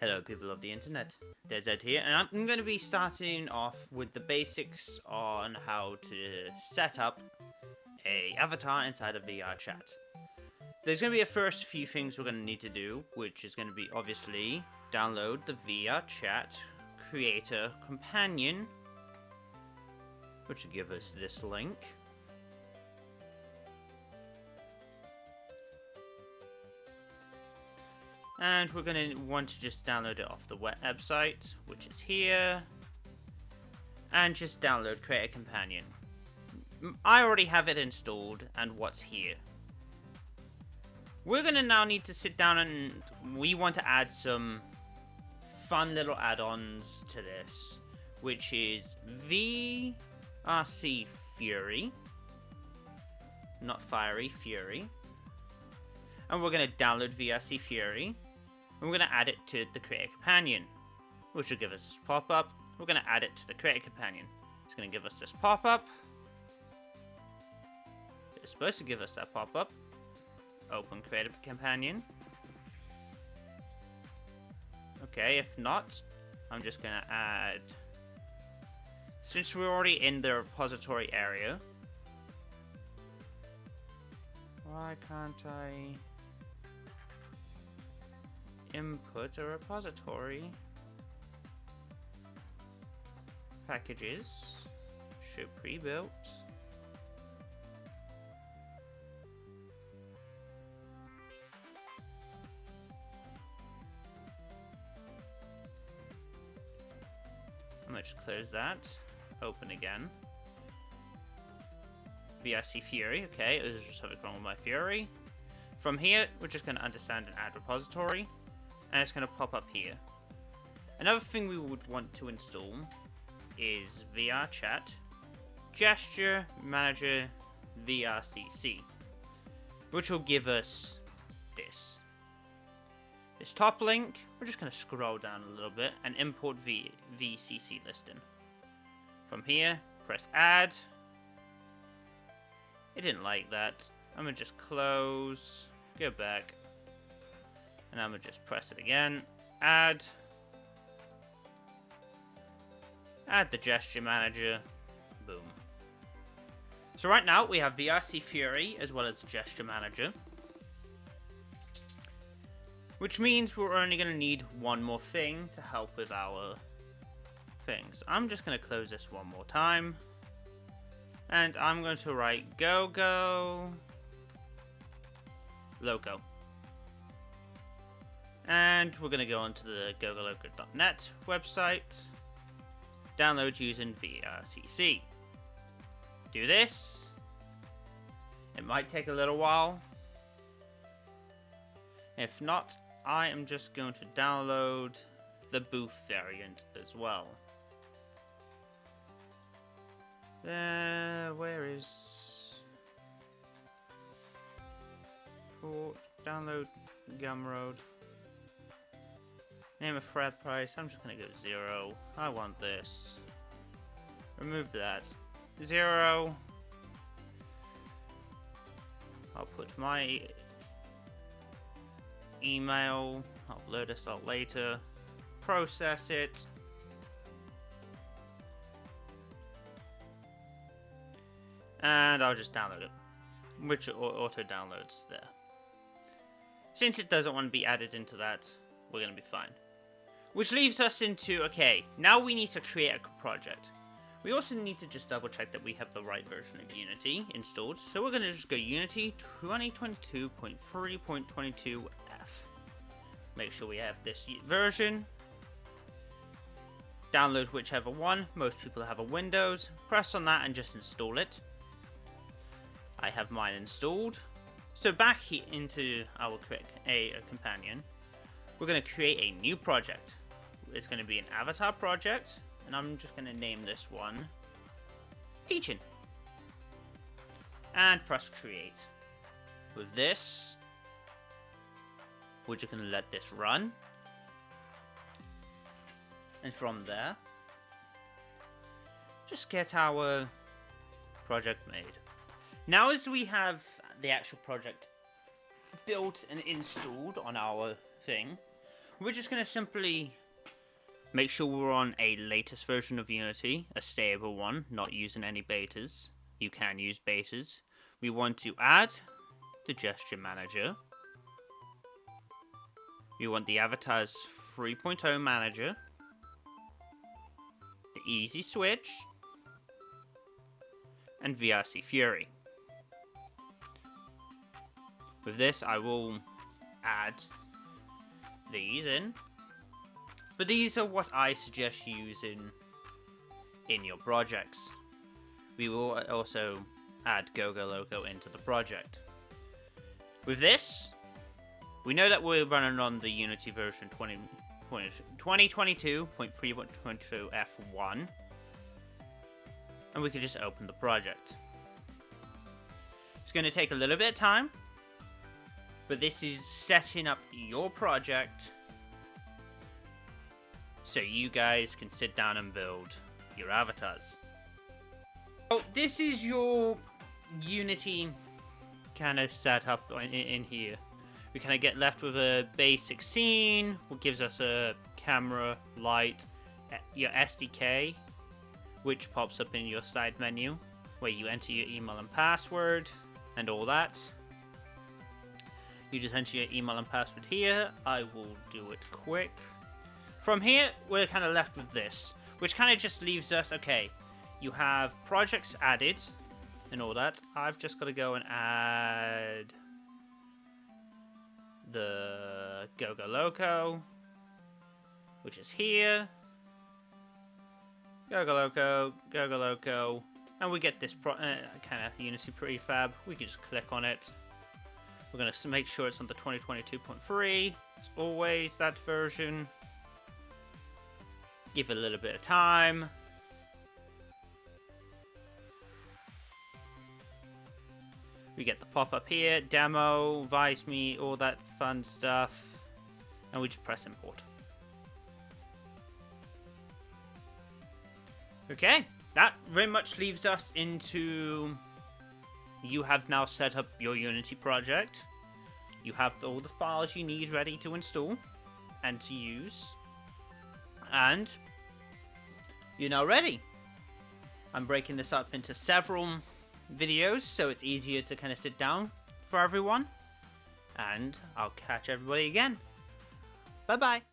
Hello people of the internet, DedZed here, and I'm going to be starting off with the basics on how to set up a avatar inside of VRChat. There's going to be a first few things we're going to need to do, which is going to be obviously download the VRChat Creator Companion, which will give us this link. And we're going to want to just download it off the website, which is here. And just download Create a Companion. I already have it installed and what's here. We're going to now need to sit down and we want to add some fun little add-ons to this, which is VRCFury. Not Fiery, Fury. And we're going to download VRCFury. And we're going to add it to the Create a Companion, which will give us this pop-up. We're going to add it to the Create a Companion. It's going to give us this pop-up. It's supposed to give us that pop-up. Open Create a Companion. Okay, if not, I'm just going to add... Since we're already in the repository area, why can't I input a repository? Packages show pre-built. I'm going to close that. Open again. VRCFury. Okay, it was just something wrong with my Fury. From here, we're just going to understand and add repository. And it's going to pop up here. Another thing we would want to install is VRChat Gesture Manager VRCC, which will give us this top link. We're just going to scroll down a little bit and import VCC listing. From here, press add. It didn't like that. I'm going to just close, go back, and I'm going to just press it again. Add the Gesture Manager. Boom. So right now we have VRCFury as well as the Gesture Manager, which means we're only going to need one more thing to help with our things. I'm just going to close this one more time. And I'm going to write GoGo Loco. And we're going to go onto the gogoloco.net website. Download using VRCC. Do this. It might take a little while. If not, I am just going to download the booth variant as well. Where is port download Gumroad? Name a thread price. I'm just gonna go 0. I want this. Remove that. 0. I'll put my email. I'll upload this out later. Process it. And I'll just download it, which auto downloads there. Since it doesn't want to be added into that, we're going to be fine. Which leaves us into, okay, now we need to create a project. We also need to just double check that we have the right version of Unity installed. So we're going to just go Unity 2022.3.22F. Make sure we have this version. Download whichever one. Most people have a Windows. Press on that and just install it. I have mine installed. So back into our Create a Companion, we're going to create a new project. It's going to be an avatar project, and I'm just going to name this one Teaching. And press Create. With this, we're just going to let this run. And from there, just get our project made. Now as we have the actual project built and installed on our thing, we're just going to simply make sure we're on a latest version of Unity, a stable one, not using any betas. You can use betas. We want to add the Gesture Manager. We want the Avatars 3.0 Manager, the Easy Switch, and VRCFury. With this, I will add these in. But these are what I suggest using in your projects. We will also add GoGo Loco into the project. With this, we know that we're running on the Unity version 2022.3.22 F1. And we can just open the project. It's going to take a little bit of time, but this is setting up your project so you guys can sit down and build your avatars. So this is your Unity kind of setup in here. We kind of get left with a basic scene, what gives us a camera, light, your SDK, which pops up in your side menu, where you enter your email and password, and all that. You just enter your email and password here. I will do it quick. From here, we're kind of left with this, which kind of just leaves us, okay, you have projects added, and all that. I've just got to go and add the GoGo Loco, which is here. GoGo Loco, GoGo Loco, and we get this kind of Unity prefab. We can just click on it. We're going to make sure it's on the 2022.3. It's always that version. Give it a little bit of time. We get the pop-up here, demo, Vice Me, all that fun stuff. And we just press import. Okay, that very much leaves us into... You have now set up your Unity project. You have all the files you need ready to install and to use. And you're now ready. I'm breaking this up into several videos so it's easier to kind of sit down for everyone. And I'll catch everybody again. Bye-bye.